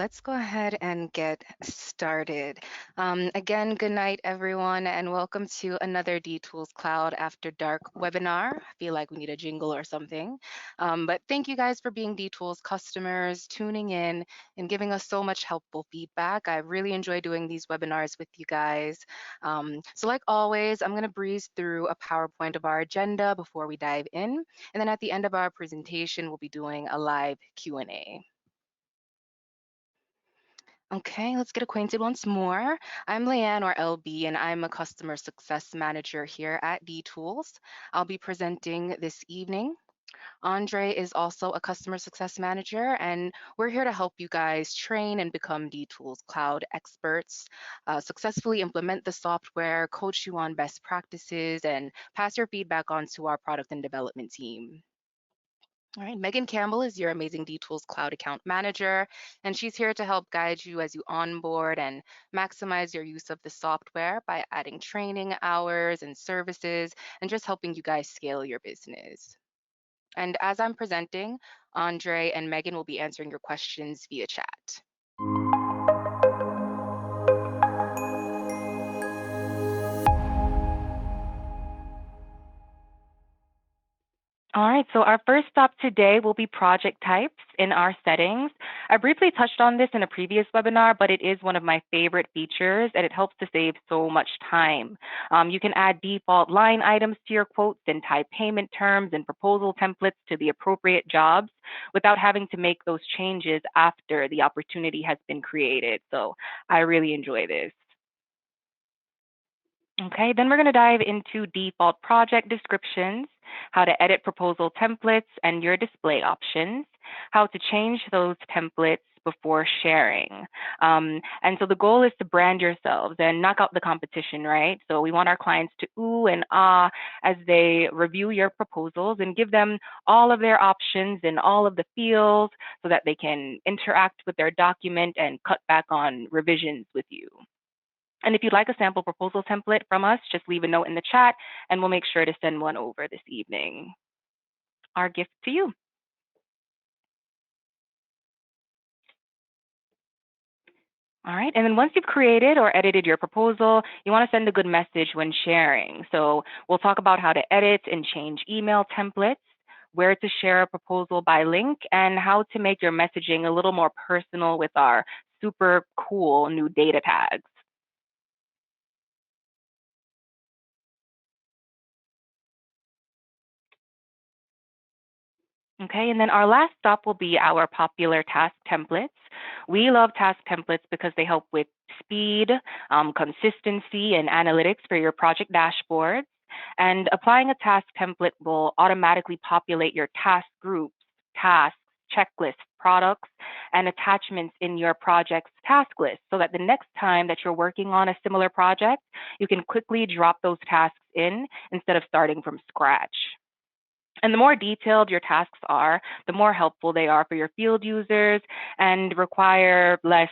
let's go ahead and get started. Again, good night, everyone, and welcome to another DTools Cloud After Dark webinar. I feel like we need a jingle or something. But thank you guys for being DTools customers, tuning in, and giving us so much helpful feedback. I really enjoy doing these webinars with you guys. So like always, I'm going to breeze through a PowerPoint of our agenda before we dive in. And then at the end of our presentation, we'll be doing a live Q&A. Okay, let's get acquainted once more. I'm Leanne, or LB, and I'm a customer success manager here at DTools. I'll be presenting this evening. Andre is also a customer success manager, and we're here to help you guys train and become DTools cloud experts, successfully implement the software, coach you on best practices, and pass your feedback on to our product and development team. All right, Megan Campbell is your amazing DTools Cloud Account Manager, and she's here to help guide you as you onboard and maximize your use of the software by adding training hours and services and just helping you guys scale your business. And as I'm presenting, Andre and Megan will be answering your questions via chat. All right, so our first stop today will be project types in our settings. I briefly touched on this in a previous webinar, but it is one of my favorite features and it helps to save so much time. You can add default line items to your quotes and tie payment terms and proposal templates to the appropriate jobs without having to make those changes after the opportunity has been created. So I really enjoy this. Okay, then we're going to dive into default project descriptions, how to edit proposal templates and your display options, how to change those templates before sharing. And so the goal is to brand yourselves and knock out the competition, right? So we want our clients to ooh and ah as they review your proposals and give them all of their options and all of the fields so that they can interact with their document and cut back on revisions with you. And if you'd like a sample proposal template from us, just leave a note in the chat and we'll make sure to send one over this evening. Our gift to you. All right, and then once you've created or edited your proposal, you want to send a good message when sharing. So we'll talk about how to edit and change email templates, where to share a proposal by link, and how to make your messaging a little more personal with our super cool new data tags. Okay, and then our last stop will be our popular task templates. We love task templates because they help with speed, consistency, and analytics for your project dashboards. And applying a task template will automatically populate your task groups, tasks, checklists, products, and attachments in your project's task list so that the next time that you're working on a similar project, you can quickly drop those tasks in instead of starting from scratch. And the more detailed your tasks are, the more helpful they are for your field users and require less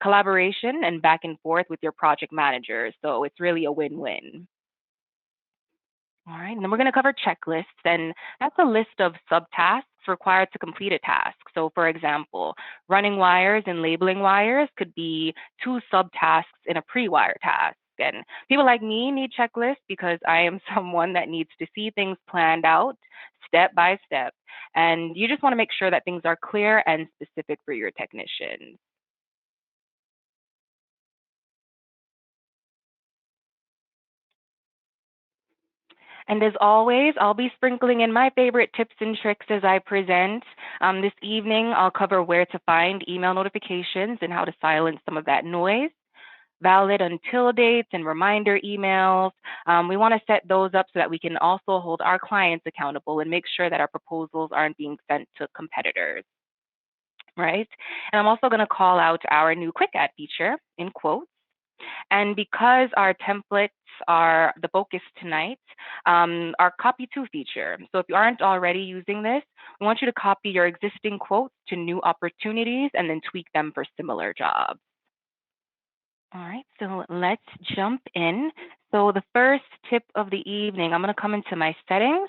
collaboration and back and forth with your project managers. So it's really a win-win. All right, and then we're going to cover checklists, and that's a list of subtasks required to complete a task. So for example, running wires and labeling wires could be two subtasks in a pre-wire task. And people like me need checklists because I am someone that needs to see things planned out step by step. And you just want to make sure that things are clear and specific for your technicians. And as always, I'll be sprinkling in my favorite tips and tricks as I present. This evening, I'll cover where to find email notifications and how to silence some of that noise. Valid until dates and reminder emails. We want to set those up so that we can also hold our clients accountable and make sure that our proposals aren't being sent to competitors, right? And I'm also going to call out our new quick add feature in quotes. And because our templates are the focus tonight, our copy to feature. So if you aren't already using this, we want you to copy your existing quotes to new opportunities and then tweak them for similar jobs. All right, so let's jump in. So the first tip of the evening, I'm going to come into my settings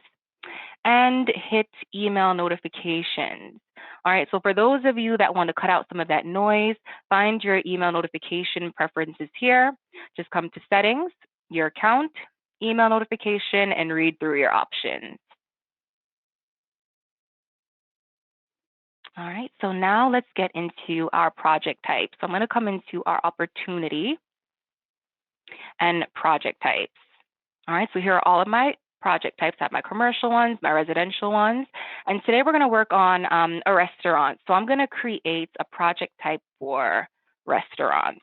and hit email notifications. All right, so for those of you that want to cut out some of that noise, find your email notification preferences here. Just come to settings, your account, email notification, and read through your options. All right, so now let's get into our project type. So I'm going to come into our opportunity and project types. All right, so here are all of my project types. I have my commercial ones, my residential ones, and today we're going to work on a restaurant. So I'm going to create a project type for restaurants.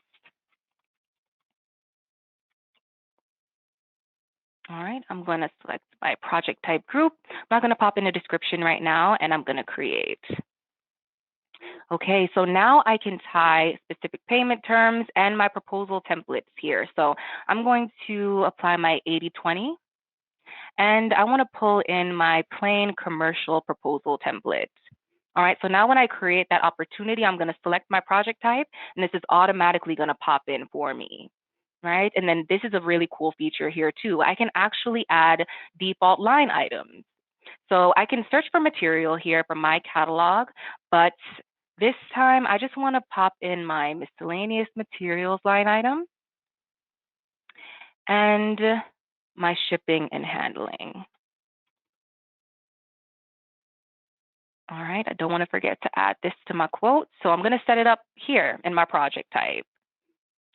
All right, I'm going to select my project type group. I'm not going to pop in a description right now, and I'm going to create. Okay, so now I can tie specific payment terms and my proposal templates here. So I'm going to apply my 80/20, and I want to pull in my plain commercial proposal template. All right, so now when I create that opportunity, I'm going to select my project type, and this is automatically going to pop in for me. Right, and then this is a really cool feature here too. I can actually add default line items. So I can search for material here from my catalog, but this time I just want to pop in my miscellaneous materials line item and my shipping and handling. All right, I don't want to forget to add this to my quote, so I'm going to set it up here in my project type.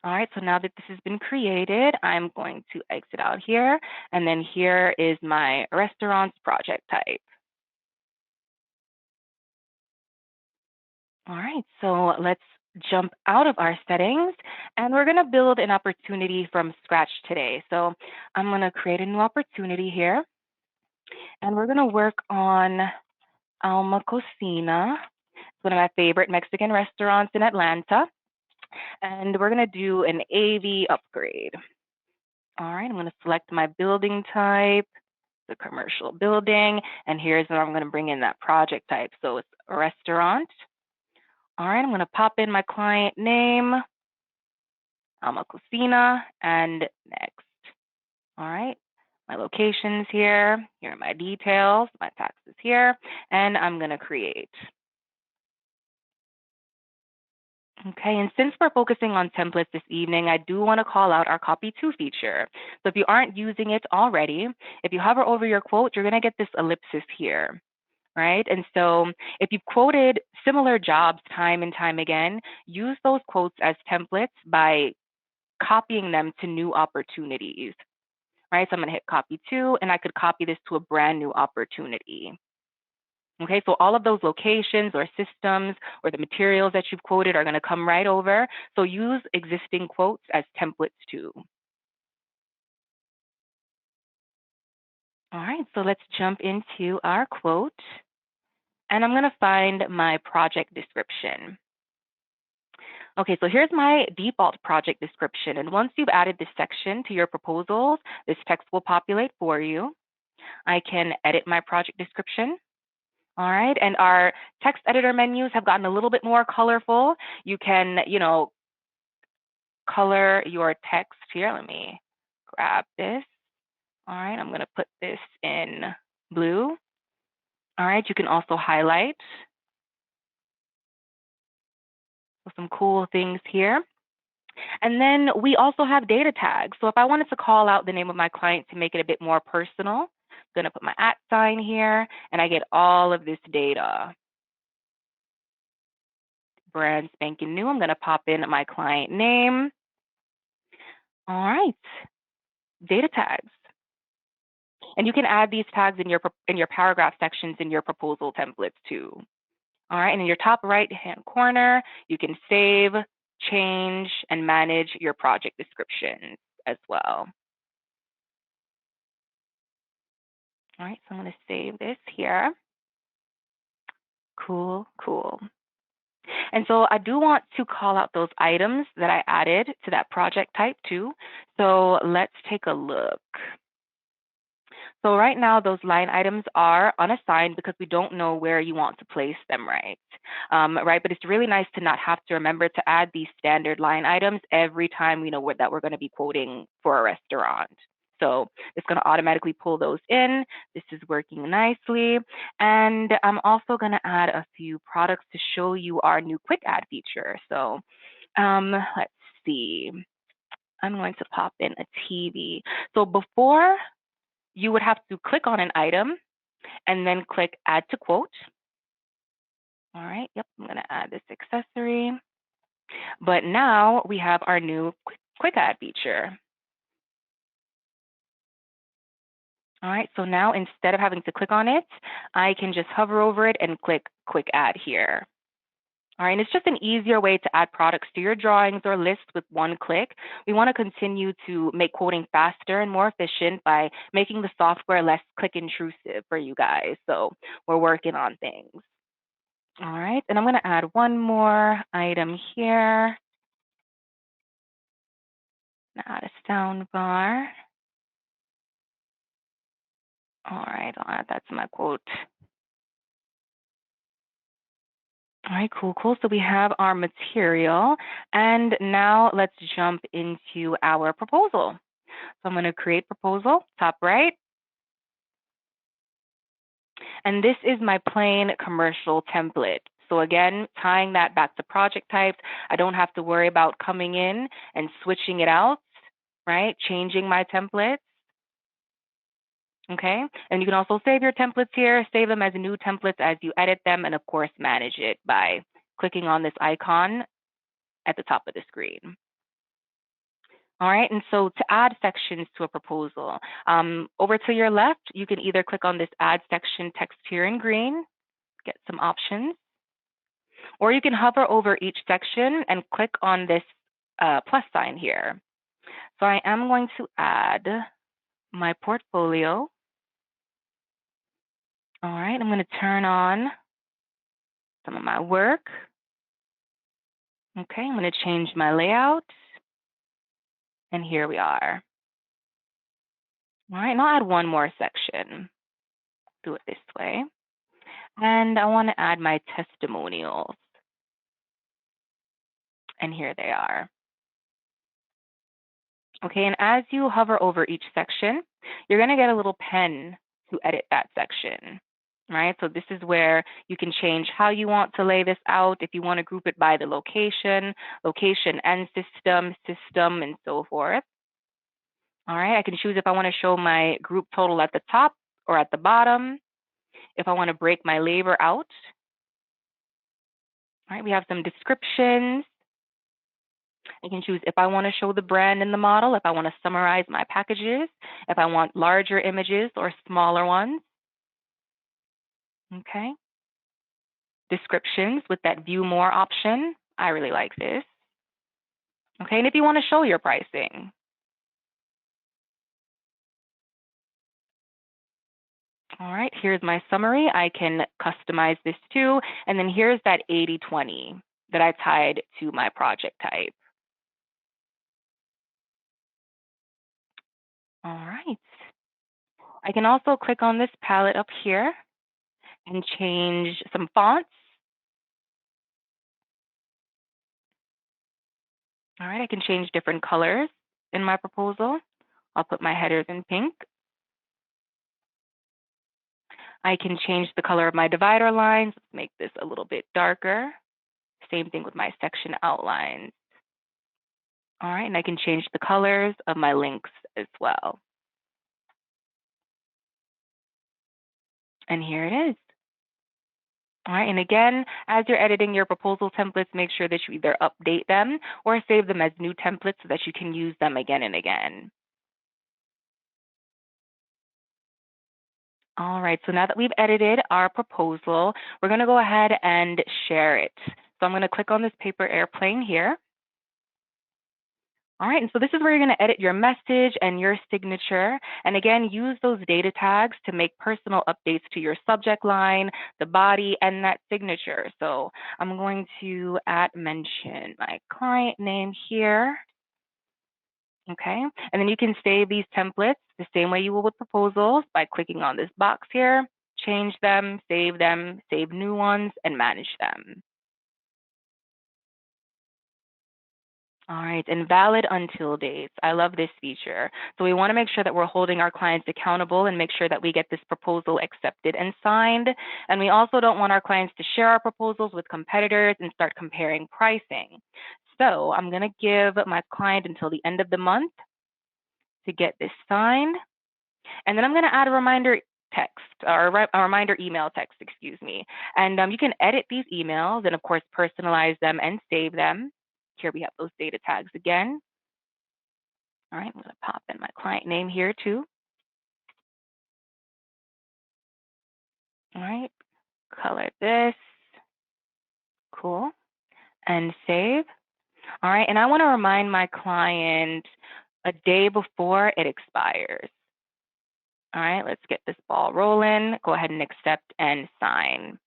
All right, so now that this has been created, I'm going to exit out here, and then here is my restaurants project type. All right, so let's jump out of our settings, and we're going to build an opportunity from scratch today. So I'm going to create a new opportunity here, and we're going to work on Alma Cocina. It's one of my favorite Mexican restaurants in Atlanta, and we're going to do an AV upgrade. All right, I'm going to select my building type, the commercial building, and here's where I'm going to bring in that project type. So it's a restaurant. All right, I'm going to pop in my client name, Alma Cocina, and next. All right, my locations here. Here are my details, my taxes here, and I'm going to create. Okay, and since we're focusing on templates this evening, I do want to call out our copy to feature. So if you aren't using it already, if you hover over your quote, you're going to get this ellipsis here, right? And so if you've quoted similar jobs time and time again, use those quotes as templates by copying them to new opportunities, right? So I'm going to hit copy to, and I could copy this to a brand new opportunity. Okay, so all of those locations or systems or the materials that you've quoted are going to come right over. So use existing quotes as templates too. All right, so let's jump into our quote. And I'm going to find my project description. Okay, so here's my default project description. And once you've added this section to your proposals, this text will populate for you. I can edit my project description. All right, and our text editor menus have gotten a little bit more colorful. You can, color your text here. Let me grab this. All right, I'm going to put this in blue. All right, you can also highlight. So some cool things here. And then we also have data tags. So if I wanted to call out the name of my client to make it a bit more personal, I'm going to put my @ sign here, and I get all of this data. Brand spanking new. I'm going to pop in my client name. All right, data tags. And you can add these tags in your paragraph sections in your proposal templates too. All right, and in your top right-hand corner, you can save, change, and manage your project descriptions as well. All right, so I'm going to save this here. Cool, cool. And so I do want to call out those items that I added to that project type too. So let's take a look. So right now, those line items are unassigned because we don't know where you want to place them, right? Right, but it's really nice to not have to remember to add these standard line items every time we know that we're going to be quoting for a restaurant. So it's going to automatically pull those in. This is working nicely. And I'm also going to add a few products to show you our new quick add feature. So let's see. I'm going to pop in a TV. So before, you would have to click on an item and then click add to quote. All right, yep, I'm gonna add this accessory. But now we have our new quick add feature. All right, so now instead of having to click on it, I can just hover over it and click quick add here. All right, and it's just an easier way to add products to your drawings or list with one click. We want to continue to make quoting faster and more efficient by making the software less click intrusive for you guys. So we're working on things. All right, and I'm going to add one more item here. Add a sound bar. All right, I'll add that to my quote. All right, cool. So we have our material, and now let's jump into our proposal. So I'm going to create proposal, top right. And this is my plain commercial template. So again, tying that back to project types, I don't have to worry about coming in and switching it out, right? Changing my templates. Okay, and you can also save your templates here, save them as new templates as you edit them, and of course, manage it by clicking on this icon at the top of the screen. All right, and so to add sections to a proposal, over to your left, you can either click on this add section text here in green, get some options, or you can hover over each section and click on this plus sign here. So I am going to add my portfolio. All right, I'm going to turn on some of my work. Okay, I'm going to change my layout. And here we are. All right, and I'll add one more section. Do it this way. And I want to add my testimonials. And here they are. Okay, and as you hover over each section, you're going to get a little pen to edit that section. Right, so this is where you can change how you want to lay this out. If you want to group it by the location and system, and so forth. All right, I can choose if I want to show my group total at the top or at the bottom. If I want to break my labor out. All right, we have some descriptions. I can choose if I want to show the brand in the model, if I want to summarize my packages, if I want larger images or smaller ones. Okay. Descriptions with that view more option. I really like this. Okay, and if you want to show your pricing. All right, here's my summary. I can customize this too. And then here's that 80/20 that I tied to my project type. All right. I can also click on this palette up here and change some fonts. All right, I can change different colors in my proposal. I'll put my headers in pink. I can change the color of my divider lines, make this a little bit darker. Same thing with my section outlines. All right, and I can change the colors of my links as well. And here it is. All right, and again, as you're editing your proposal templates, make sure that you either update them or save them as new templates so that you can use them again and again. All right, so now that we've edited our proposal, we're going to go ahead and share it. So I'm going to click on this paper airplane here. All right, and so this is where you're going to edit your message and your signature. And again, use those data tags to make personal updates to your subject line, the body, and that signature. So I'm going to mention my client name here. Okay, and then you can save these templates the same way you will with proposals by clicking on this box here, change them, save new ones, and manage them. All right, and valid until dates. I love this feature. So we want to make sure that we're holding our clients accountable and make sure that we get this proposal accepted and signed. And we also don't want our clients to share our proposals with competitors and start comparing pricing. So I'm going to give my client until the end of the month to get this signed. And then I'm going to add a reminder text or a reminder email text, excuse me. And you can edit these emails and of course personalize them and save them. Here we have those data tags again. All right, I'm going to pop in my client name here too. All right, color this. Cool. And save. All right, and I want to remind my client a day before it expires. All right, let's get this ball rolling. Go ahead and accept and sign.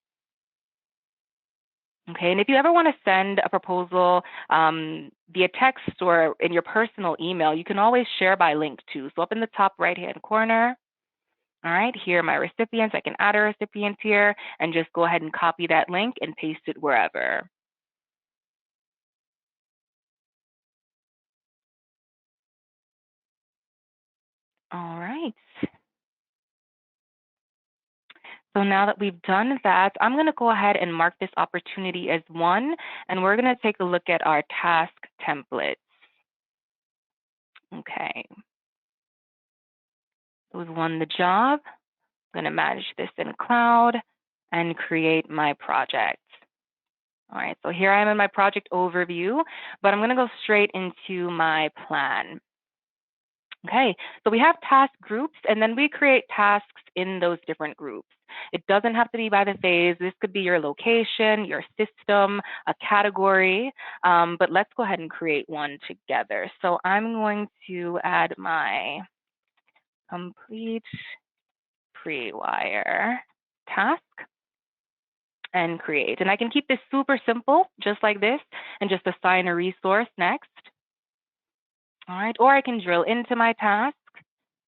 Okay, and if you ever want to send a proposal via text or in your personal email, you can always share by link too. So up in the top right-hand corner, all right, here are my recipients. I can add a recipient here and just go ahead and copy that link and paste it wherever. All right. So now that we've done that, I'm going to go ahead and mark this opportunity as one, and we're going to take a look at our task templates. Okay. So we've won the job. I'm going to manage this in Cloud and create my project. All right, so here I am in my project overview, but I'm going to go straight into my plan. Okay, so we have task groups, and then we create tasks in those different groups. It doesn't have to be by the phase. This could be your location, your system, a category, but let's go ahead and create one together. So I'm going to add my complete pre-wire task and create. And I can keep this super simple, just like this, and just assign a resource next. All right, or I can drill into my task,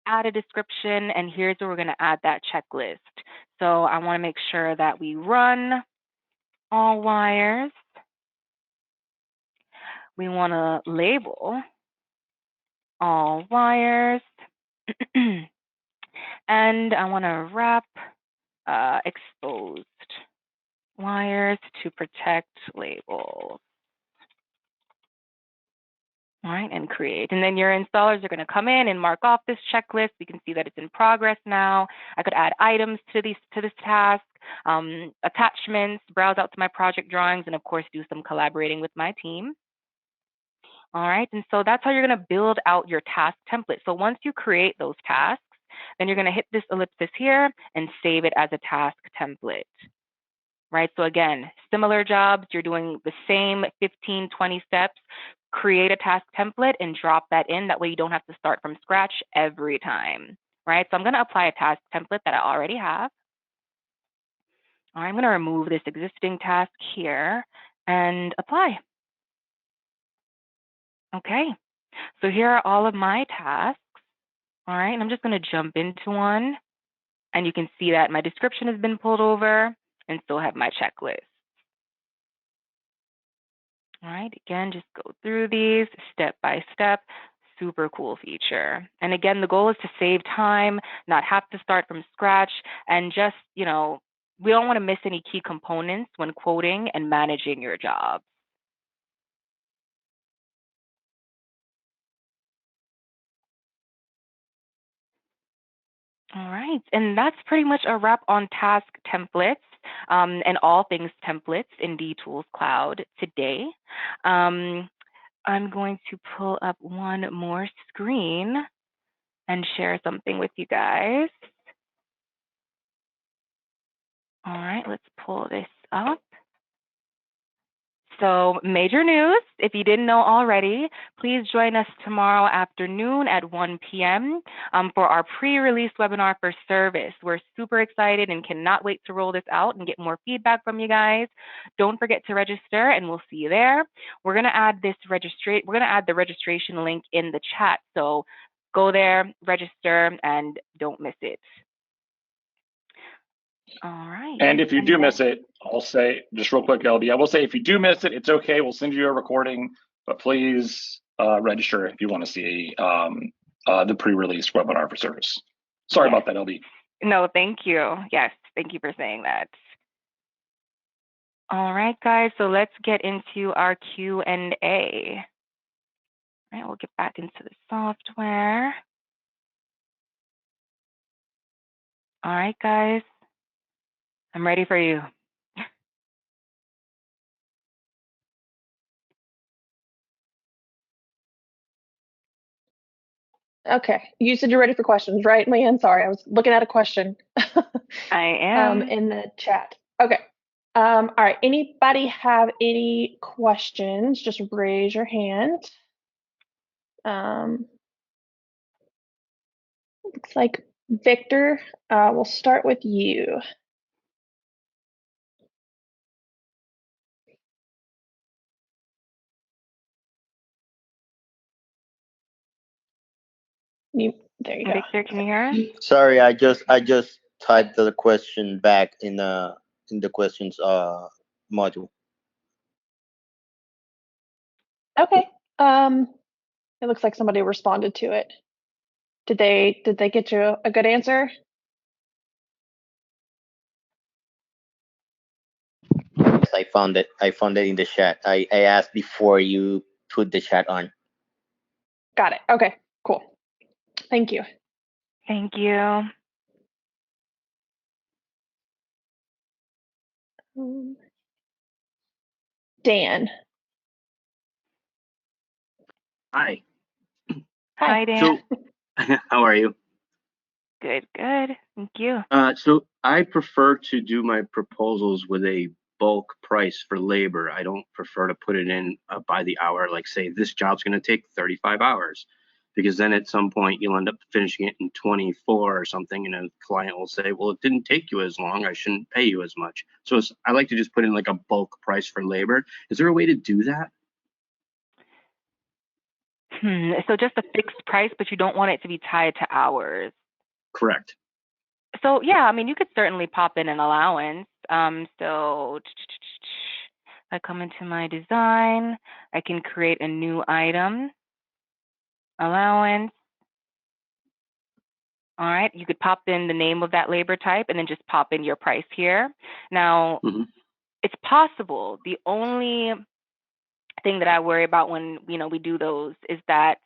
add a description, and here's where we're going to add that checklist. So I want to make sure that we run all wires. We want to label all wires. And I want to wrap exposed wires to protect labels. All right, and create. And then your installers are going to come in and mark off this checklist. We can see that it's in progress now. I could add items to this task, attachments, browse out to my project drawings, and of course, do some collaborating with my team. All right, and so that's how you're going to build out your task template. So once you create those tasks, then you're going to hit this ellipsis here and save it as a task template. Right, so again, similar jobs, you're doing the same 15, 20 steps, create a task template and drop that in. That way you don't have to start from scratch every time, right? So I'm going to apply a task template that I already have. I'm going to remove this existing task here and apply. Okay, so here are all of my tasks. All right, and I'm just going to jump into one. And you can see that my description has been pulled over and still have my checklist. All right, again, just go through these step by step. Super cool feature. And again, the goal is to save time, not have to start from scratch, and just, we don't want to miss any key components when quoting and managing your job. All right, and that's pretty much a wrap on task templates and all things templates in DTools Cloud today. I'm going to pull up one more screen and share something with you guys. All right, let's pull this up. So major news, if you didn't know already, please join us tomorrow afternoon at 1 p.m. For our pre-release webinar for service. We're super excited and cannot wait to roll this out and get more feedback from you guys. Don't forget to register and we'll see you there. We're gonna add the registration link in the chat. So go there, register, and don't miss it. All right. And if you do miss it, I'll say just real quick, LB, I will say if you do miss it, it's okay. We'll send you a recording But please register if you want to see the pre-release webinar for service. Sorry about that, LB. No, thank you. Yes, thank you for saying that. All right, guys, so let's get into our Q&A. All right, we'll get back into the software. All right, guys, I'm ready for you. Okay, you said you're ready for questions, right, Leanne? Sorry, I was looking at a question. I am. In the chat. Okay. All right, anybody have any questions? Just raise your hand. Looks like Victor, we'll start with you. There you go. Victor, can you hear us? Sorry, I just typed the question back in the questions module. Okay. It looks like somebody responded to it. Did they get you a good answer? Yes, I found it. I found it in the chat. I asked before you put the chat on. Got it. Okay, cool. Thank you. Thank you. Dan. Hi. Hi, Dan. So, how are you? Good, good. Thank you. So I prefer to do my proposals with a bulk price for labor. I don't prefer to put it in by the hour, like say this job's going to take 35 hours, because then at some point you'll end up finishing it in 24 or something, and a client will say, well, it didn't take you as long, I shouldn't pay you as much. So I like to just put in like a bulk price for labor. Is there a way to do that? So just a fixed price, but you don't want it to be tied to hours. Correct. So yeah, I mean, you could certainly pop in an allowance. So I come into my design, I can create a new item, allowance. All right, you could pop in the name of that labor type and then just pop in your price here. Now, it's possible. The only thing that I worry about when we do those is that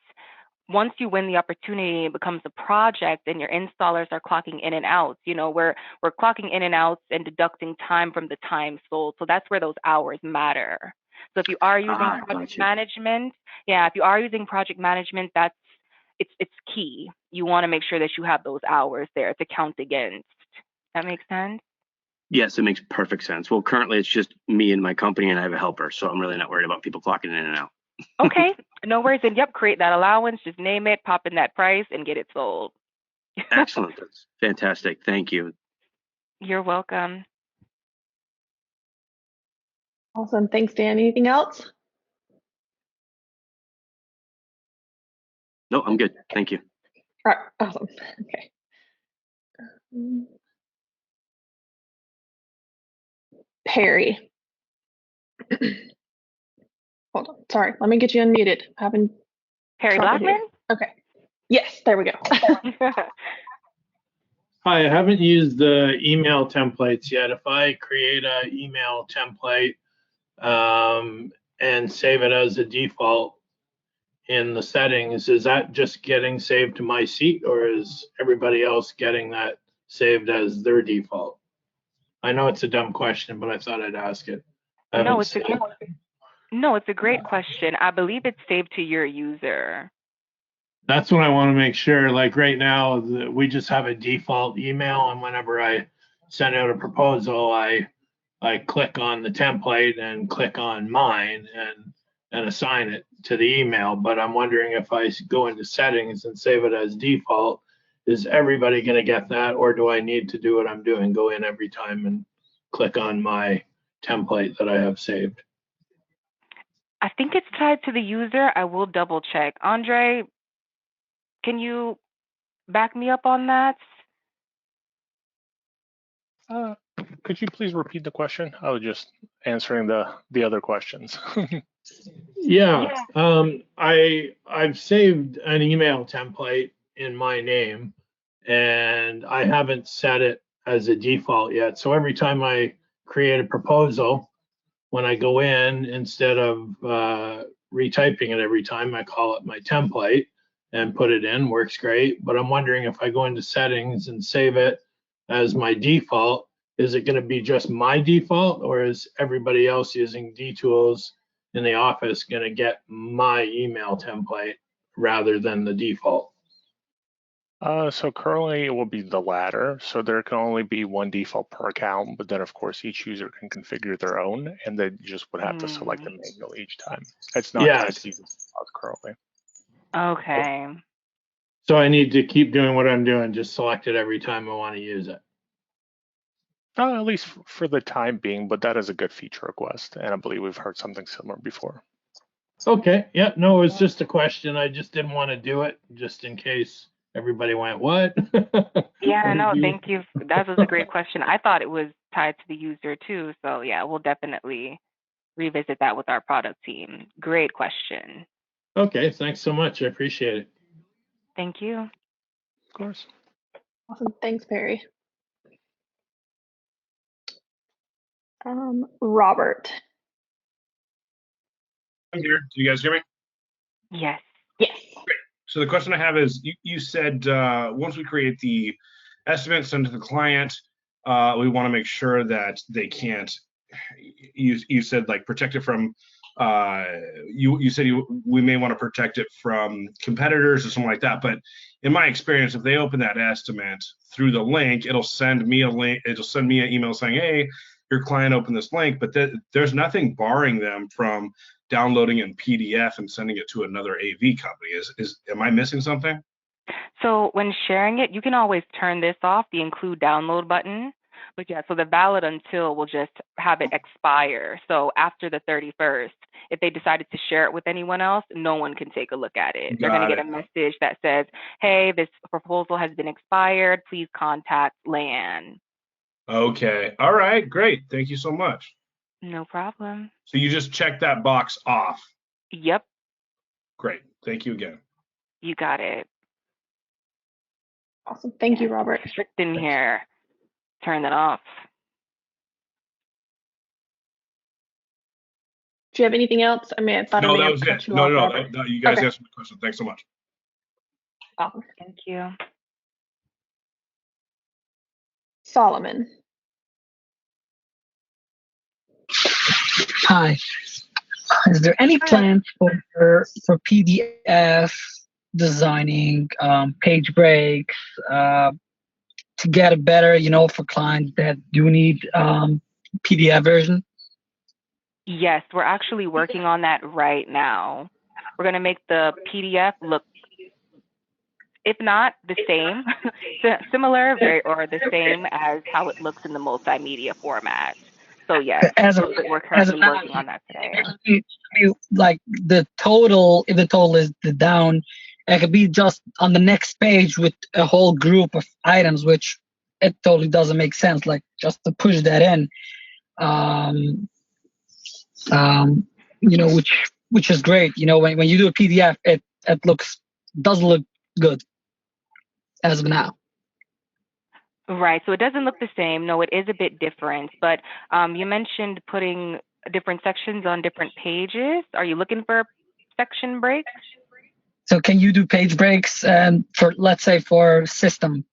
once you win the opportunity, it becomes a project and your installers are clocking in and out. We're clocking in and out and deducting time from the time sold. So that's where those hours matter. So if you are using project management, if you are using project management, it's key. You want to make sure that you have those hours there to count against. That makes sense? Yes, it makes perfect sense. Well, currently it's just me and my company, and I have a helper, so I'm really not worried about people clocking in and out. Okay, no worries. And create that allowance, just name it, pop in that price, and get it sold. Excellent. That's fantastic. Thank you. You're welcome. Awesome. Thanks, Dan. Anything else? No, I'm good. Thank you. All right. Awesome. Okay. Perry. Hold on. Sorry. Let me get you unmuted. Perry Blackman? Okay. Yes, there we go. Hi, I haven't used the email templates yet. If I create an email template and save it as a default in the settings, is that just getting saved to my seat, or is everybody else getting that saved as their default? I know it's a dumb question, but I thought I'd ask it. No, it's a great question. I believe it's saved to your user. That's what I want to make sure. Like right now, we just have a default email, and whenever I send out a proposal, I click on the template and click on mine and assign it to the email. But I'm wondering if I go into settings and save it as default, is everybody going to get that, or do I need to do what I'm doing, go in every time and click on my template that I have saved? I think it's tied to the user. I will double check. Andre, can you back me up on that? Could you please repeat the question? I was just answering the other questions. Yeah, I've saved an email template in my name, and I haven't set it as a default yet. So every time I create a proposal, when I go in, instead of retyping it every time, I call it my template and put it in. Works great. But I'm wondering if I go into settings and save it as my default, is it going to be just my default, or is everybody else using DTools in the office going to get my email template rather than the default? So currently it will be the latter. So there can only be one default per account, but then of course each user can configure their own, and they just would have to select them manually each time. It's not tied to the default currently. Okay. So I need to keep doing what I'm doing, just select it every time I want to use it. At least for the time being, but that is a good feature request, and I believe we've heard something similar before. Okay, yeah, no, it was just a question. I just didn't want to do it just in case everybody went, what? Yeah, no, thank you. That was a great question. I thought it was tied to the user too. So yeah, we'll definitely revisit that with our product team. Great question. Okay, thanks so much. I appreciate it. Thank you. Of course. Awesome. Thanks, Perry. Robert. I'm here. Do you guys hear me? Yes. Yes. So the question I have is, you said once we create the estimate, send to the client, we want to make sure that they can't. You said like protect it from. You said we may want to protect it from competitors or something like that. But in my experience, if they open that estimate through the link, it'll send me a link. It'll send me an email saying, "Hey, your client opened this link," but there's nothing barring them from downloading in PDF and sending it to another AV company. Am I missing something? So when sharing it, you can always turn this off, the include download button. But yeah, so the valid until will just have it expire. So after the 31st, if they decided to share it with anyone else, no one can take a look at it. They're going to get a message that says, "Hey, this proposal has been expired. Please contact LAN." Okay. All right. Great. Thank you so much. No problem. So you just check that box off. Yep, Great. Thank you again. you got it. Awesome. Thank you, Robert. Strict in here. Turn that off. Do you have anything else? I mean, I thought I No, may that have was cut it. you No, off, no, Robert. no. You guys Okay. answered my question. Thanks so much. Awesome. Thank you. Solomon. Hi. Is there any plan for PDF designing, page breaks, to get it better, for clients that do need PDF version? Yes, we're actually working on that right now. We're going to make the PDF look, if not the same, similar or the same as how it looks in the multimedia format. So yes, we're currently working on that today. Like the total, if the total is down, it could be just on the next page with a whole group of items, which it totally doesn't make sense. Like just to push that in, which is great. When you do a PDF, it doesn't look good as of now. Right. So it doesn't look the same. No, it is a bit different. But you mentioned putting different sections on different pages. Are you looking for section breaks? So can you do page breaks for, let's say, for system?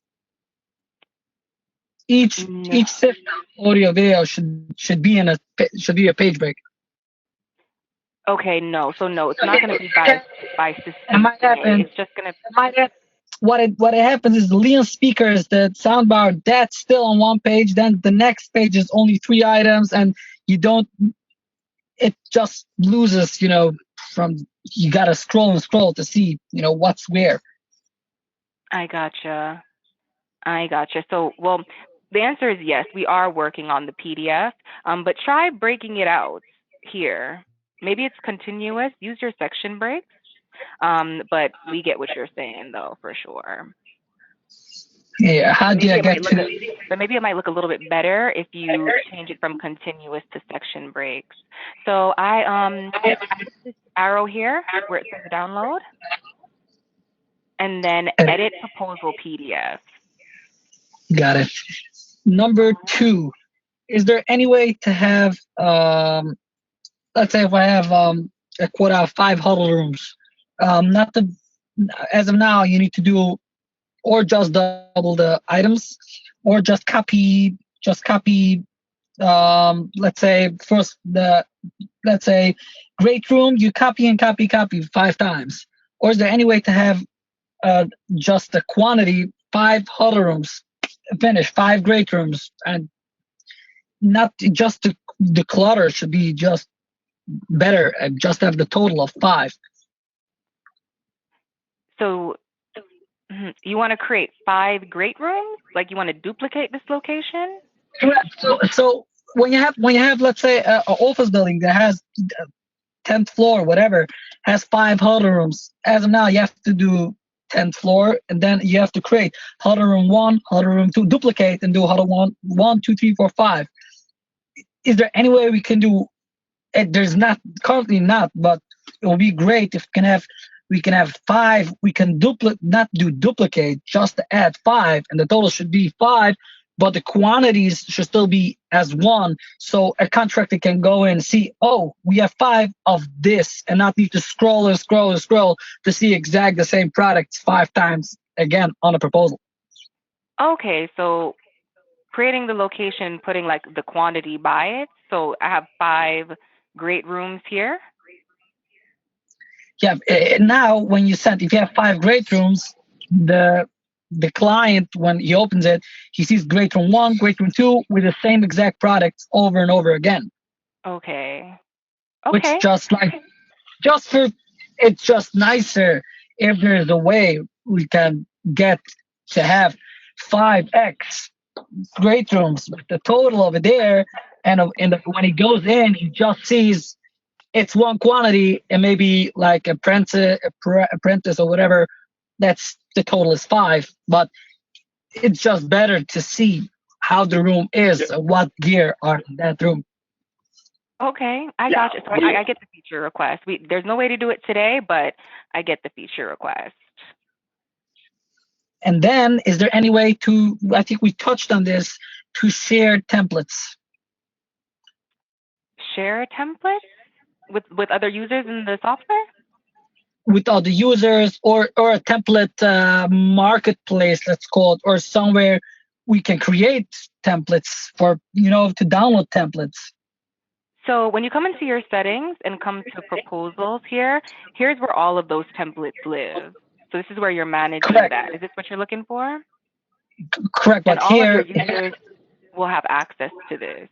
Each system, audio, video should be a page break. Okay, no. So no, it's not going to be by system. It might happen. It's just going to. What happens is the Leon speakers, the soundbar, that's still on one page. Then the next page is only 3 items, and it just loses. You gotta scroll and scroll to see, what's where. I gotcha. So, well, the answer is yes. We are working on the PDF, but try breaking it out here. Maybe it's continuous. Use your section breaks. But we get what you're saying, though, for sure. Yeah. How do I get to? but maybe it might look a little bit better if you change it from continuous to section breaks. So I put this arrow here where it says download, and then edit proposal PDF. Got it. Number 2, is there any way to have, let's say if I have a quota of 5 huddle rooms, not the, as of now, you need to do or just double the items, or just copy, let's say first let's say great room, you copy 5 times. Or is there any way to have just the quantity, 5 huddle rooms, finish 5 great rooms, and not just the clutter should be just better, and just have the total of 5. So you want to create 5 great rooms? Like you want to duplicate this location? Correct. So when you have let's say an office building that has 10th floor, whatever, has 5 huddle rooms. As of now, you have to do 10th floor, and then you have to create huddle room 1, huddle room 2, duplicate, and do huddle 1, 2, 3, 4, 5. Is there any way we can do it? There's not currently not, but it will be great if we can have 5. We can not do duplicate, just to add 5, and the total should be 5. But the quantities should still be as 1, so a contractor can go in and see, oh, we have 5 of this, and not need to scroll to see exact the same products 5 times again on a proposal. Okay, so creating the location, putting like the quantity by it. So I have 5 great rooms here. Yeah. Now, when you if you have 5 great rooms, the client, when he opens it, he sees great room 1, great room 2 with the same exact products over and over again. Okay. Which it's just nicer if there's a way we can get to have 5x great rooms with the total over there, and when he goes in, he just sees it's 1 quantity, and maybe like apprentice or whatever, that's the total is 5, but it's just better to see how the room is, what gear are in that room. Okay, I got you. So I get the feature request. There's no way to do it today, but I get the feature request. And then, is there any way to, I think we touched on this, to share templates? Share a template with other users in the software? With other users, or a template marketplace, let's call it, or somewhere we can create templates for, to download templates. So when you come into your settings and come to proposals here's where all of those templates live. So this is where you're managing that. Is this what you're looking for? Correct. And but all here, of your users will have access to this.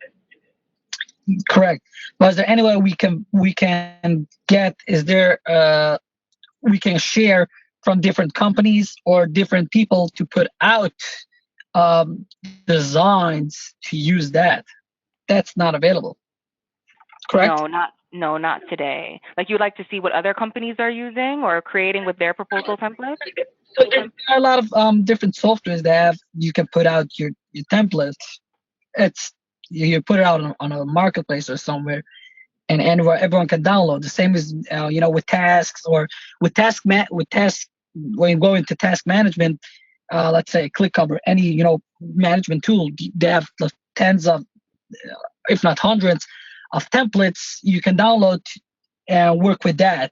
Correct. But is there any way we can get? Is there we can share from different companies or different people to put out designs to use that? That's not available. Correct? No, not today. Like you'd like to see what other companies are using or creating with their proposal templates? So there are a lot of different softwares that you can put out your templates. You put it out on a marketplace or somewhere, and where everyone can download. The same as with tasks, or with when you go into task management, let's say ClickUp or any management tool, they have tens of, if not hundreds, of templates you can download and work with that.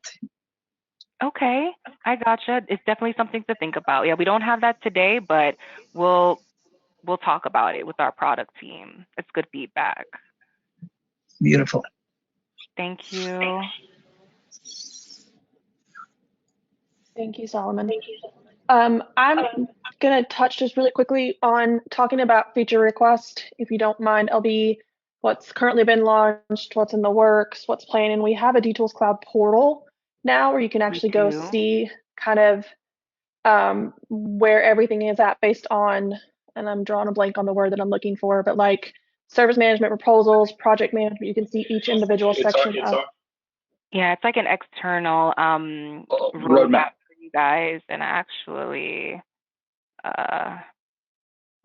Okay, I gotcha. It's definitely something to think about. Yeah, we don't have that today, but we'll talk about it with our product team. It's good feedback. Beautiful. Thank you. Thank you, Solomon. I'm going to touch just really quickly on talking about feature request, if you don't mind, LB, what's currently been launched, what's in the works, what's planned. And we have a DTools Cloud portal now where you can actually go see kind of where everything is at based on, and I'm drawing a blank on the word that I'm looking for, but like service management, proposals, project management, you can see each individual section. Yeah, it's like an external roadmap for you guys, and actually,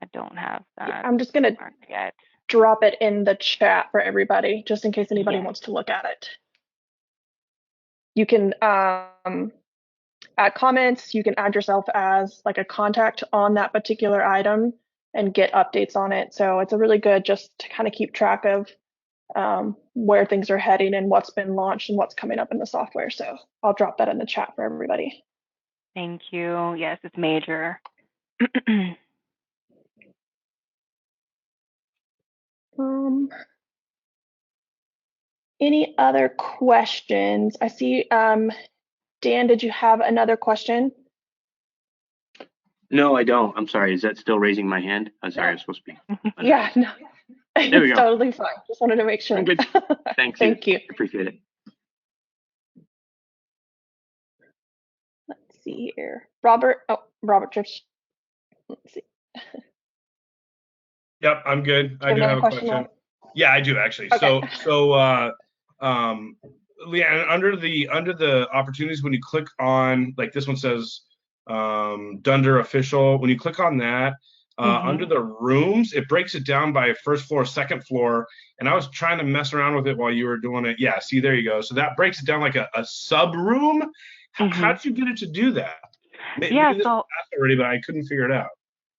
I don't have that I'm just gonna marked yet. drop it in the chat for everybody, just in case anybody Yes. wants to look at it. You can add comments. You can add yourself as like a contact on that particular item and get updates on it. So it's a really good just to kind of keep track of where things are heading and what's been launched and what's coming up in the software. So I'll drop that in the chat for everybody. Thank you. Yes, it's major. Any other questions? I see, Dan, did you have another question? No, I don't. I'm sorry. Is that still raising my hand? I'm sorry. I was supposed to be. Yeah, no, There we it's go. totally fine. Just wanted to make sure. I'm good. Thanks. Thank you. Appreciate it. Let's see here. Robert, just, let's see. Yep, I'm good. I do Another have a question. Rob? Yeah, I do actually. Okay. Leanne, under the opportunities, when you click on, like this one says, Dunder official, when you click on that, under the rooms, it breaks it down by first floor, second floor. And I was trying to mess around with it while you were doing it. Yeah, see, there you go. So that breaks it down like a sub room. How did you get it to do that? Yeah, Maybe this was asked already, but I couldn't figure it out.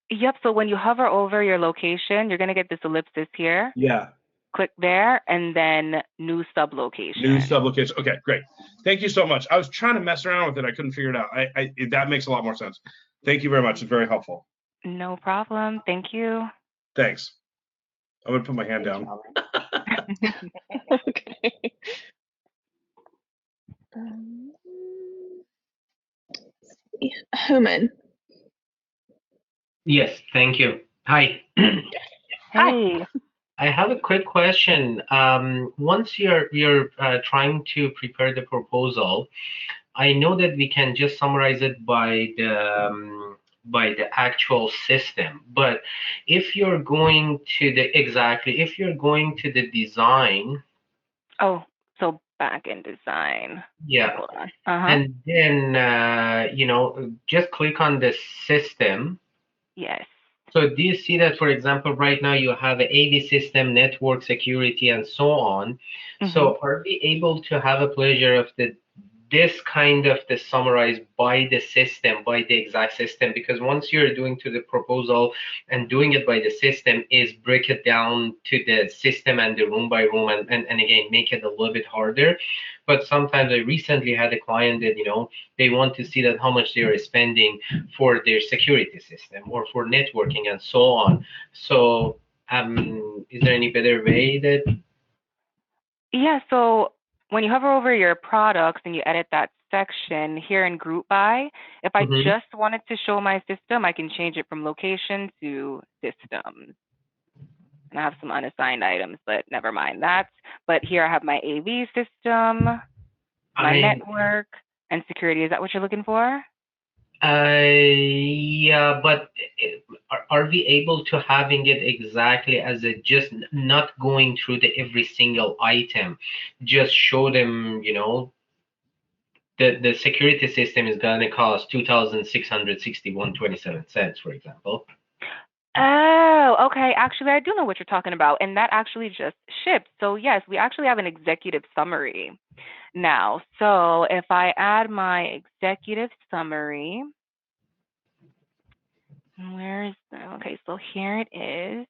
Yep. So when you hover over your location, you're going to get this ellipsis here. Yeah. Click there and then new sublocation. New sublocation. Okay, great. Thank you so much. I was trying to mess around with it. I couldn't figure it out. That makes a lot more sense. Thank you very much. It's very helpful. No problem. Thank you. Thanks. I'm going to put my hand down. Okay. Human. Yes, thank you. Hi. Hey. I have a quick question. Once you're trying to prepare the proposal, I know that we can just summarize it by the actual system. But if you're going to the design. Oh, so back in design. Yeah. Hold on. And then just click on the system. Yes. So do you see that, for example, right now you have an AV system, network security, and so on. So are we able to have a pleasure of this kind of the summarized by the system, by the exact system? Because once you're doing to the proposal and doing it by the system is break it down to the system and the room by room and again, make it a little bit harder. But sometimes I recently had a client that, they want to see that how much they are spending for their security system or for networking and so on. So is there any better way that? Yeah, so when you hover over your products and you edit that section here in group by, if I just wanted to show my system, I can change it from location to system. And I have some unassigned items, but never mind that. But here I have my AV system, my network, and security. Is that what you're looking for? Yeah, but are we able to having it exactly as a just not going through every single item, just show them, the security system is gonna cost $2,661.27, for example. Oh, okay. Actually, I do know what you're talking about, and that actually just shipped. So yes, we actually have an executive summary now. So if I add my executive summary, where is that? Okay, so here it is.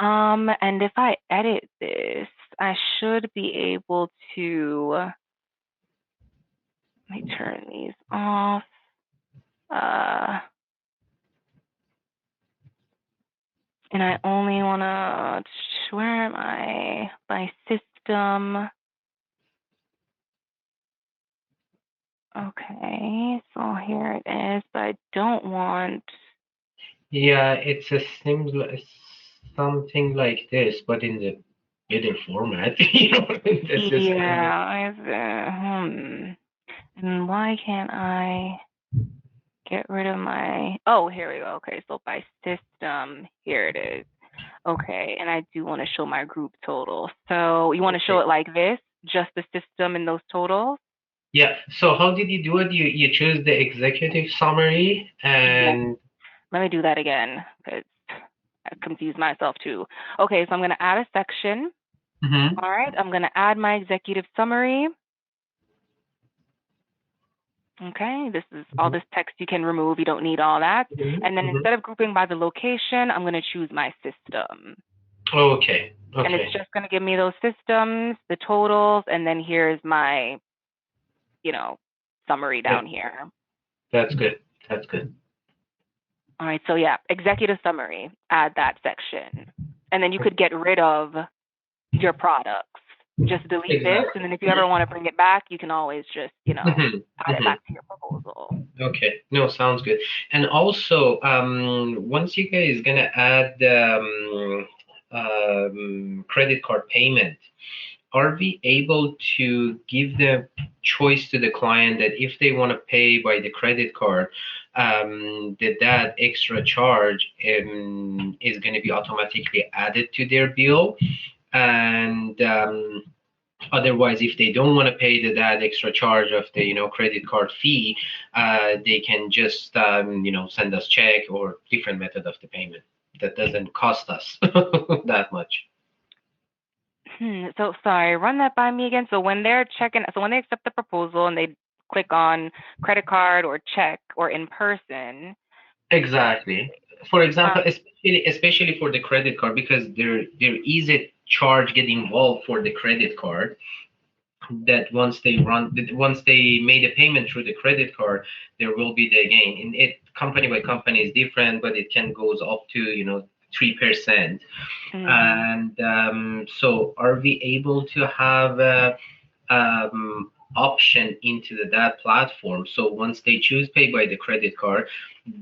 And if I edit this, I should be able to, let me turn these off. And I only want to, where am I? By system. Okay, so here it is, but I don't want. Yeah, it's a something like this, but in the better format. Yeah, and why can't I get rid of my, oh, here we go. Okay, so by system, here it is. Okay, and I do want to show my group total. So you want to show it like this, just the system and those totals? Yeah, so how did you do it? You choose the executive summary and... Let me do that again, because confused myself too. Okay, so I'm going to add a section. Mm-hmm. All right, I'm going to add my executive summary. Okay, this is all this text you can remove. You don't need all that. And then instead of grouping by the location, I'm going to choose my system. Okay. And it's just going to give me those systems, the totals, and then here's my, you know, summary down here. That's good. That's good. All right, so yeah, executive summary, add that section. And then you could get rid of your products. Just delete this, and then if you ever want to bring it back, you can always just, you know, add it back to your proposal. Okay, no, sounds good. And also, once you guys gonna add credit card payment, are we able to give the choice to the client that if they want to pay by the credit card, that extra charge is going to be automatically added to their bill? And otherwise, if they don't want to pay that extra charge of the credit card fee, they can just send us check or different method of the payment that doesn't cost us that much. So sorry, run that by me again. So when they're checking, so when they accept the proposal and they click on credit card or check or in person. Exactly. For example, especially for the credit card, because there is a charge get involved for the credit card, that once they made a payment through the credit card, there will be the gain. And it company by company is different, but it can goes up to 3%. And so are we able to have a option into that platform, so once they choose pay by the credit card,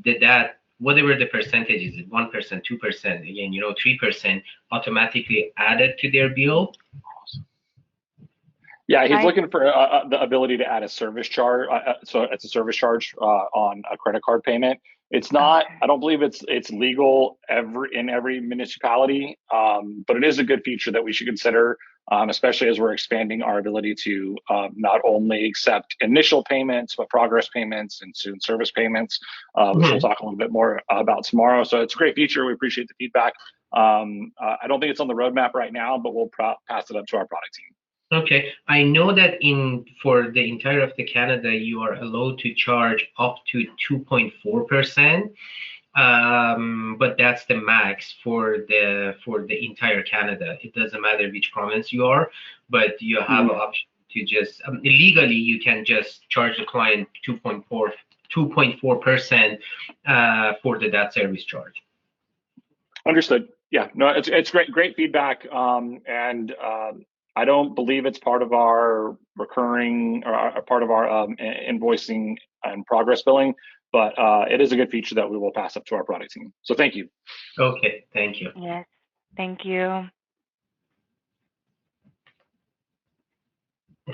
that whatever the percentage is, 1%, 2%, again 3%, automatically added to their bill? Yeah, he's looking for the ability to add a service charge. So it's a service charge on a credit card payment. It's not. I don't believe it's legal in every municipality, but it is a good feature that we should consider, especially as we're expanding our ability to not only accept initial payments but progress payments and student service payments, which we'll talk a little bit more about tomorrow. So it's a great feature. We appreciate the feedback. I don't think it's on the roadmap right now, but we'll pass it up to our product team. Okay, I know that for the entire of the Canada, you are allowed to charge up to 2.4%, but that's the max for the entire Canada. It doesn't matter which province you are, but you have an option to just legally you can just charge the client 2.4% for the debt service charge. Understood. Yeah, no, it's great feedback, and I don't believe it's part of our recurring or part of our invoicing and progress billing, but it is a good feature that we will pass up to our product team. So thank you. Okay, thank you. Yes, thank you.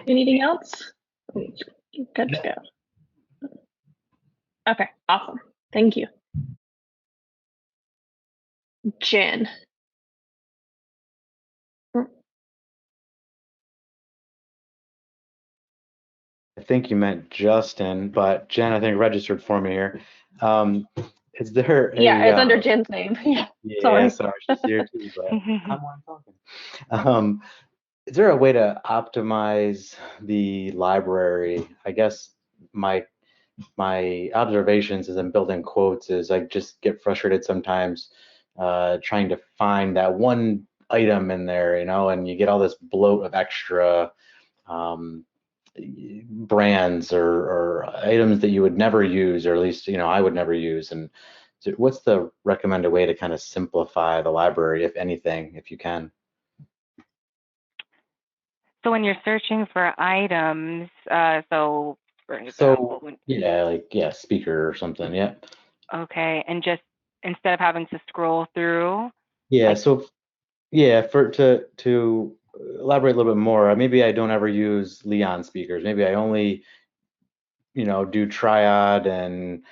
Anything else? Good to go. Okay, awesome. Thank you. Jen. I think you meant Justin, but Jen, I think registered for me here. Is there it's under Jen's name. Yeah. Sorry, she's here too, but I'm talking. Is there a way to optimize the library? I guess my observations as I'm building quotes is I just get frustrated sometimes trying to find that one item in there, and you get all this bloat of extra brands or items that you would never use, or at least I would never use. And so what's the recommended way to kind of simplify the library, if anything, if you can? So when you're searching for items, so for example, speaker or something, yeah. Okay, and just instead of having to scroll through. Yeah. To elaborate a little bit more, maybe I don't ever use Leon speakers. Maybe I only, do Triad and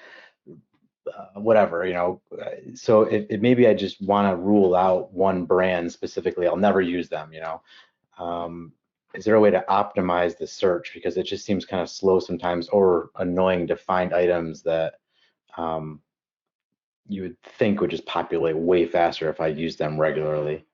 whatever, So maybe I just want to rule out one brand specifically. I'll never use them, Is there a way to optimize the search? Because it just seems kind of slow sometimes or annoying to find items that you would think would just populate way faster if I use them regularly.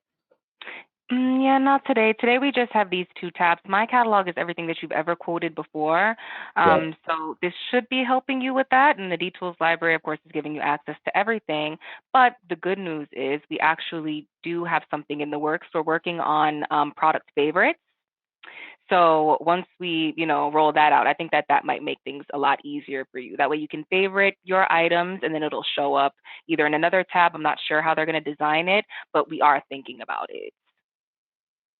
Yeah, not today. Today we just have these two tabs. My catalog is everything that you've ever quoted before. Yeah. So this should be helping you with that. And the DTools library, of course, is giving you access to everything. But the good news is we actually do have something in the works. We're working on product favorites. So once we, roll that out, I think that that might make things a lot easier for you. That way you can favorite your items and then it'll show up either in another tab. I'm not sure how they're going to design it, but we are thinking about it.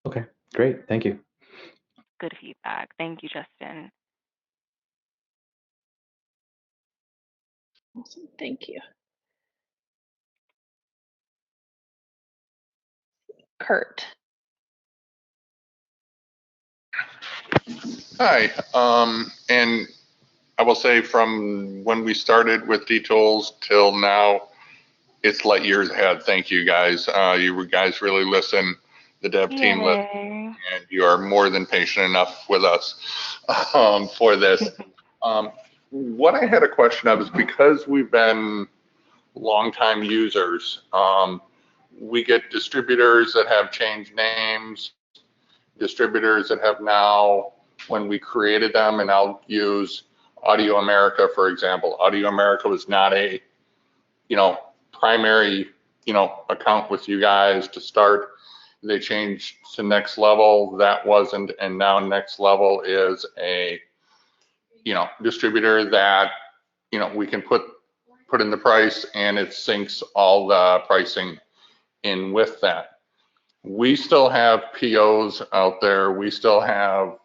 Okay, great. Thank you. Good feedback. Thank you, Justin. Awesome. Thank you. Kurt. Hi, and I will say from when we started with DTools till now, it's light years ahead. Thank you guys. You guys really listen, the dev team listen, Yay. and you are more than patient enough with us for this. What I had a question of is because we've been longtime users, we get distributors that have changed names, distributors that have now, when we created them, and I'll use Audio America, for example. Audio America was not a, primary, account with you guys to start. They changed to Next Level. That wasn't, and now Next Level is a, distributor that, we can put in the price and it syncs all the pricing in with that. We still have POs out there. We still have,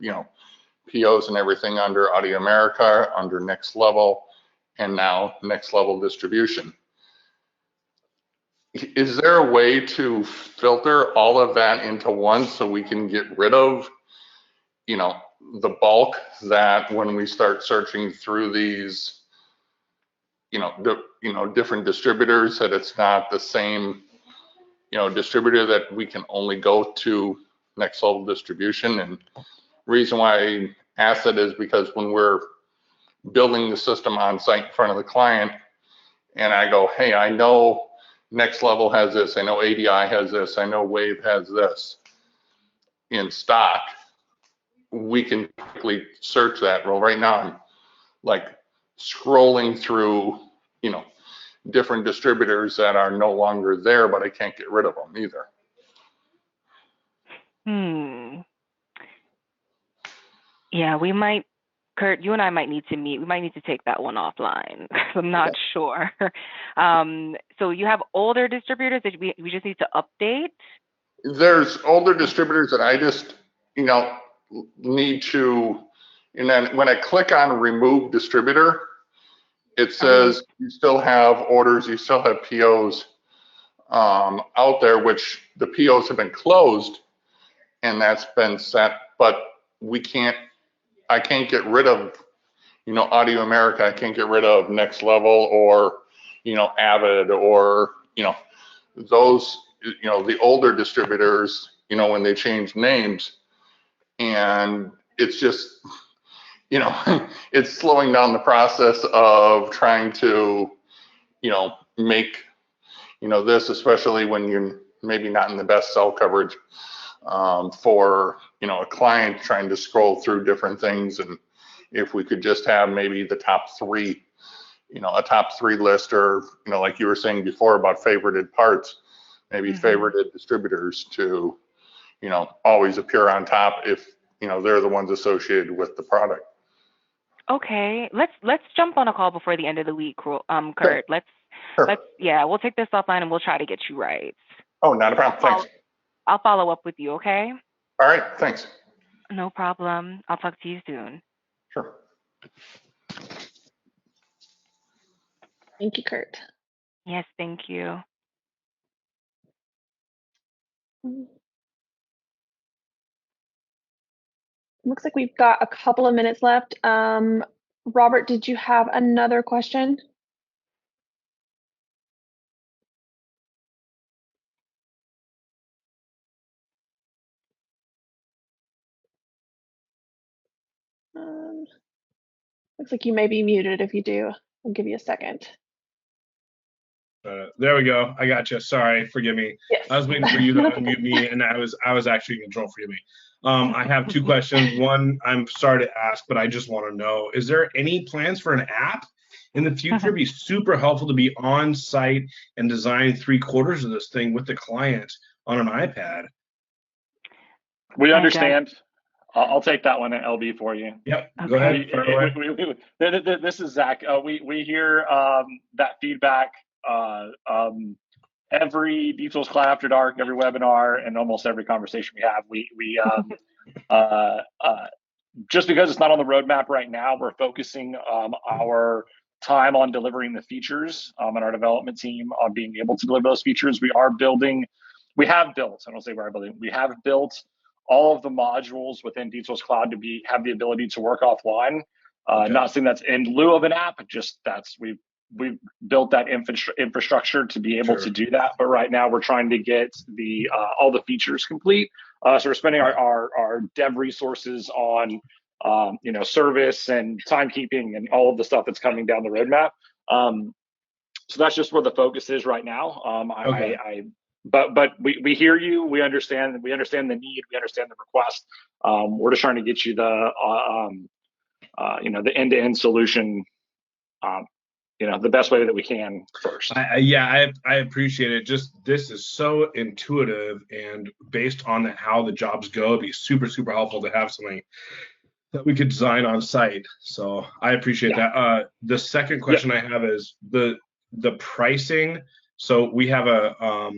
POs and everything under Audio America, under Next Level, and now Next Level Distribution. Is there a way to filter all of that into one so we can get rid of, the bulk that when we start searching through these, different distributors, that it's not the same, distributor, that we can only go to Next Level Distribution? And reason why I ask that is because when we're building the system on site in front of the client, and I go, hey, I know Next Level has this, I know ADI has this, I know Wave has this in stock, we can quickly search that. Well, right now I'm like scrolling through, different distributors that are no longer there, but I can't get rid of them either. Yeah, we might, Kurt, you and I might need to meet. We might need to take that one offline. I'm not sure. So you have older distributors that we just need to update? There's older distributors that I just, need to, and then when I click on remove distributor, it says you still have orders, you still have POs out there, which the POs have been closed and that's been set, but I can't get rid of, Audio America. I can't get rid of Next Level or, Avid or, those, the older distributors, when they change names, and it's just, it's slowing down the process of trying to, make, this, especially when you're maybe not in the best cell coverage for, a client trying to scroll through different things. And if we could just have maybe the top three, a top three list, or, like you were saying before about favorited parts, maybe favorited distributors to, always appear on top if, they're the ones associated with the product. Okay, let's jump on a call before the end of the week, Kurt. Let's we'll take this offline and we'll try to get you right. Oh, not a problem. Thanks. I'll follow up with you, okay? All right, thanks. No problem. I'll talk to you soon. Sure. Thank you, Kurt. Yes, thank you. Looks like we've got a couple of minutes left. Robert, did you have another question? Looks like you may be muted. If you do, I'll give you a second. There we go. I got you. Sorry, forgive me. Yes. I was waiting for you to unmute me, and I was actually in control. Forgive me. I have two questions. One, I'm sorry to ask, but I just want to know: is there any plans for an app in the future? It'd be super helpful to be on site and design 3/4 of this thing with the client on an iPad. We understand. I'll take that one at LB for you. Yep. Go ahead. This is Zach. We hear that feedback every Details Cloud After Dark, every webinar, and almost every conversation we have. We just because it's not on the roadmap right now, we're focusing our time on delivering the features and our development team on being able to deliver those features. We have built, I don't say we are building, we have built all of the modules within Details Cloud to have the ability to work offline. Not saying that's in lieu of an app, just we've built that infrastructure to be able to do that. But right now we're trying to get all the features complete. So we're spending our dev resources on service and timekeeping and all of the stuff that's coming down the roadmap. So that's just where the focus is right now. But we hear you. We understand the need. We understand the request. We're just trying to get you the end-to-end solution, the best way that we can first. I appreciate it. Just this is so intuitive, and based on how the jobs go, it'd be super, super helpful to have something that we could design on site. So I appreciate that. The second question I have is the pricing. So we have a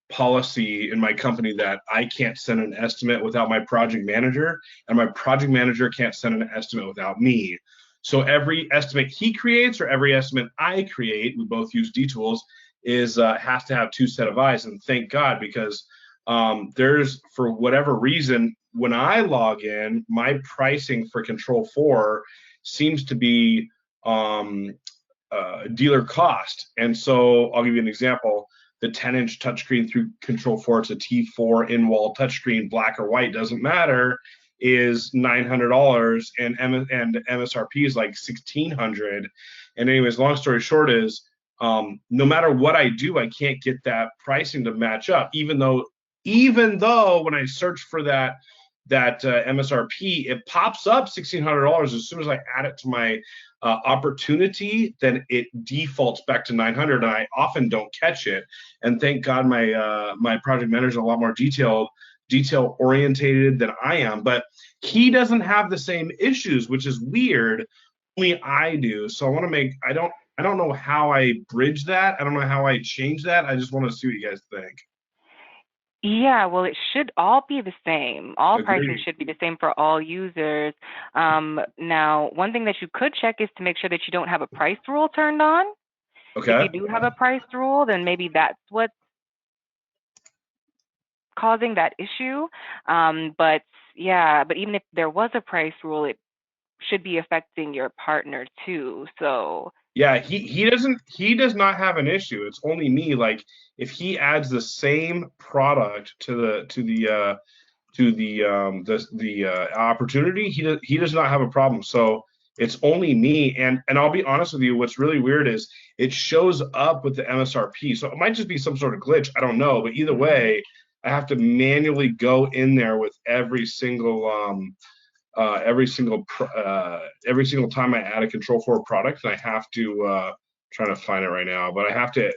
policy in my company that I can't send an estimate without my project manager, and my project manager can't send an estimate without me. So every estimate he creates or every estimate I create, we both use DTools, has to have two set of eyes. And thank God, because there's, for whatever reason, when I log in, my pricing for Control4 seems to be dealer cost. And so I'll give you an example. The 10-inch touchscreen through Control4, it's a T4 in-wall touchscreen, black or white, doesn't matter, is $900, and MSRP is like $1,600. And anyways, long story short is, no matter what I do, I can't get that pricing to match up, even though when I search for that MSRP, it pops up $1,600. As soon as I add it to my opportunity, then it defaults back to $900, and I often don't catch it. And thank God my project manager is a lot more detail orientated than I am, but he doesn't have the same issues, which is weird. Only I do. So I don't know how I bridge that. I don't know how I change that. I just want to see what you guys think. Yeah, well, it should all be the same. All pricing Agreed. should be the same for all users. Now, one thing that you could check is to make sure that you don't have a price rule turned on. Okay. If you do have a price rule, then maybe that's what's causing that issue. But even if there was a price rule, it should be affecting your partner too. So Yeah, he does not have an issue. It's only me. Like, if he adds the same product to the opportunity, he does not have a problem. So it's only me. And I'll be honest with you, what's really weird is it shows up with the MSRP. So it might just be some sort of glitch. I don't know. But either way, I have to manually go in there with every single time I add a Control4 product, and I have to trying to find it right now, but I have to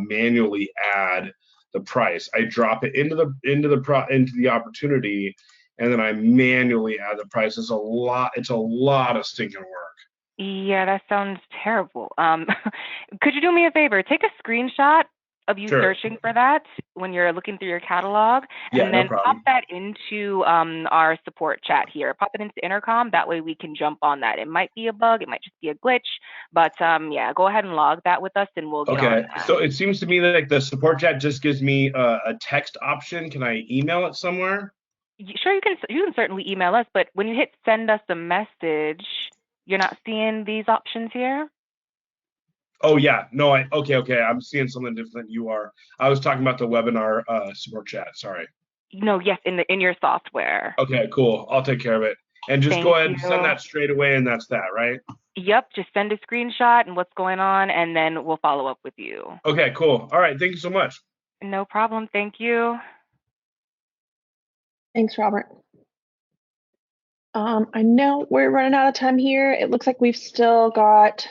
manually add the price. I drop it into the opportunity, and then I manually add the price. It's a lot of stinking work. yeah, that sounds terrible. Could you do me a favor? Take a screenshot of you Sure. searching for that when you're looking through your catalog, Yeah, and no then pop problem. that into our support chat here. Pop it into Intercom. That way we can jump on that. It might be a bug, it might just be a glitch, but yeah, go ahead and log that with us, and we'll get on Okay, that. so it seems to me that, like, the support chat just gives me a text option. Can I email it somewhere? Sure, you can certainly email us, but when you hit send us a message, you're not seeing these options here? Oh yeah, no, okay. I'm seeing something different than you are. I was talking about the webinar support chat. Sorry. No, yes, in your software. Okay, cool. I'll take care of it. And just Thank go ahead and you. send that straight away, and that's that, right? Yep, just send a screenshot and what's going on, and then we'll follow up with you. Okay, cool. All right, thank you so much. No problem. Thank you. Thanks, Robert. I know we're running out of time here. It looks like we've still got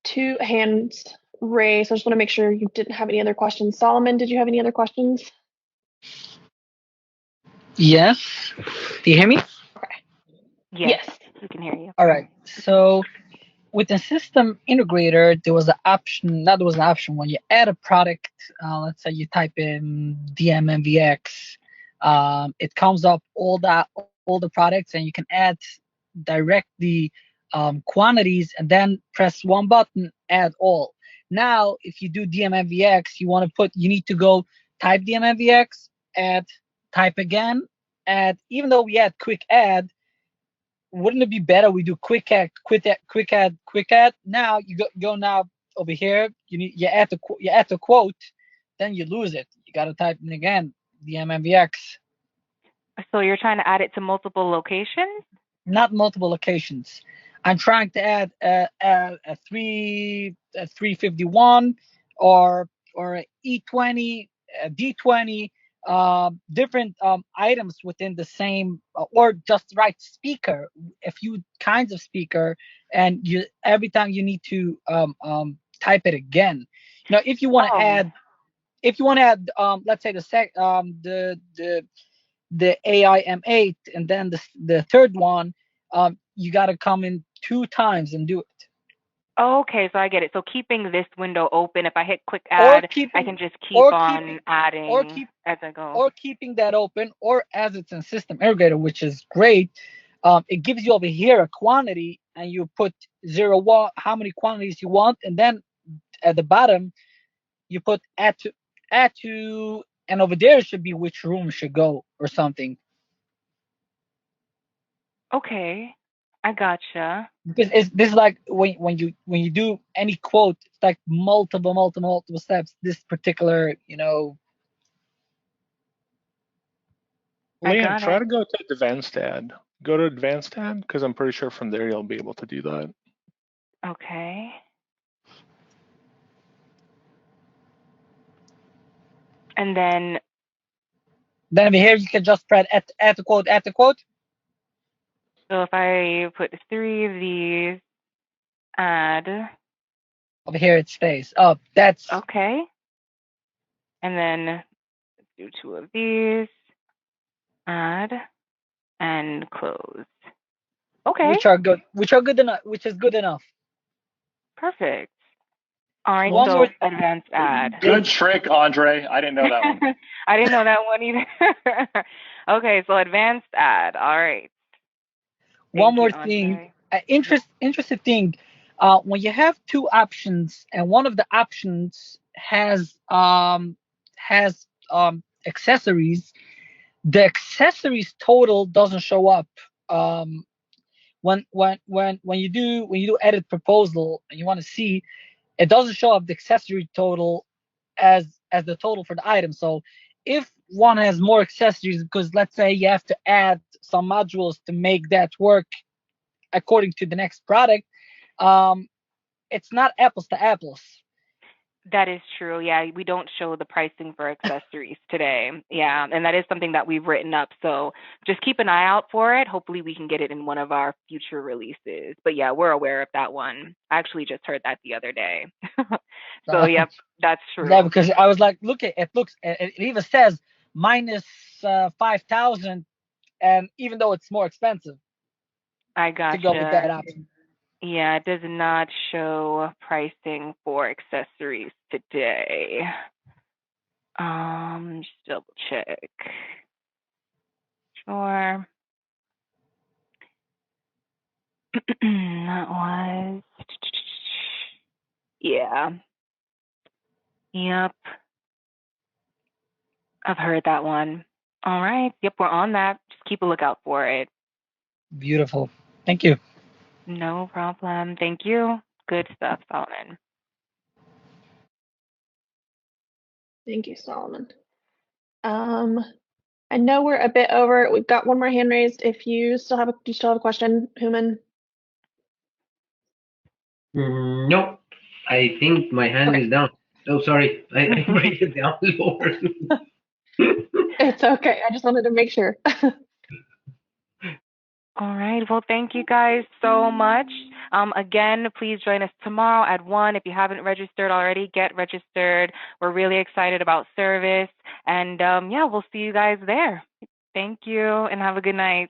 2 hands raised. I just want to make sure you didn't have any other questions. Solomon, did you have any other questions? Yes. Do you hear me? Yes, we can hear you. All right. So with the system integrator, there was an option. Not there was an option when you add a product. Let's say you type in DMMVX, it comes up all the products, and you can add direct the quantities, and then press one button, add all. Now, if you do DMMVX, you need to go type DMMVX, add, type again, add. Even though we add quick add, wouldn't it be better we do quick add, quick add, quick add, quick add? Now you go now over here. You add the quote, then you lose it. You got to type in again the MMVX. So you're trying to add it to multiple locations? Not multiple locations. I'm trying to add a 351 or a E20, a D20. Different items within the same or just right speaker, a few kinds of speaker, and you every time you need to type it again. Now, if you want to add, let's say the AIM8 and then the third one, you got to come in 2 times and do it. Okay, so I get it. So keeping this window open, if I hit quick add, I can just keep on adding as I go. Or keeping that open, or as it's in System Integrator, which is great. It gives you over here a quantity, and you put 0, 1, how many quantities you want, and then at the bottom you put add to, and over there should be which room should go or something. Okay, I gotcha. Because this is like when you do any quote, it's like multiple steps. This particular, Leanne, try to go to advanced add. Go to advanced add, because I'm pretty sure from there you'll be able to do that. Okay. And then over here you can just press add the quote, add the quote. So if I put 3 of these, add. Over here it stays. Oh, that's okay. And then do 2 of these, add, and close. Okay. Which are good enough. Which is good enough. Perfect. All right. One more advanced add. Good trick, Andre. I didn't know that one. I didn't know that one either. Okay, so advanced add. All right. One more thing, interesting thing. When you have 2 options and one of the options has accessories, the accessories total doesn't show up. When you do edit proposal and you want to see, it doesn't show up the accessory total as the total for the item. So if one has more accessories, because let's say you have to add some modules to make that work according to the next product, it's not apples to apples. That is true. Yeah, we don't show the pricing for accessories today. Yeah, and that is something that we've written up. So just keep an eye out for it. Hopefully we can get it in one of our future releases. But yeah, we're aware of that one. I actually just heard that the other day. So yep, that's true. Yeah, because I was like, look, it even says minus 5,000, and even though it's more expensive, I gotcha. To go with that option. Yeah, it does not show pricing for accessories today. Just double check. Sure. That was, yeah. Yep. I've heard that one. All right. Yep, we're on that. Just keep a lookout for it. Beautiful. Thank you. No problem. Thank you. Good stuff, Solomon. Thank you, Solomon. I know we're a bit over. We've got one more hand raised. If you still have do you still have a question, Human? No, I think my hand Okay. is down. Oh, sorry, I raised it down lower. It's okay. I just wanted to make sure. All right. Well, thank you guys so much. Again, please join us tomorrow at 1. If you haven't registered already, get registered. We're really excited about service. And yeah, we'll see you guys there. Thank you and have a good night.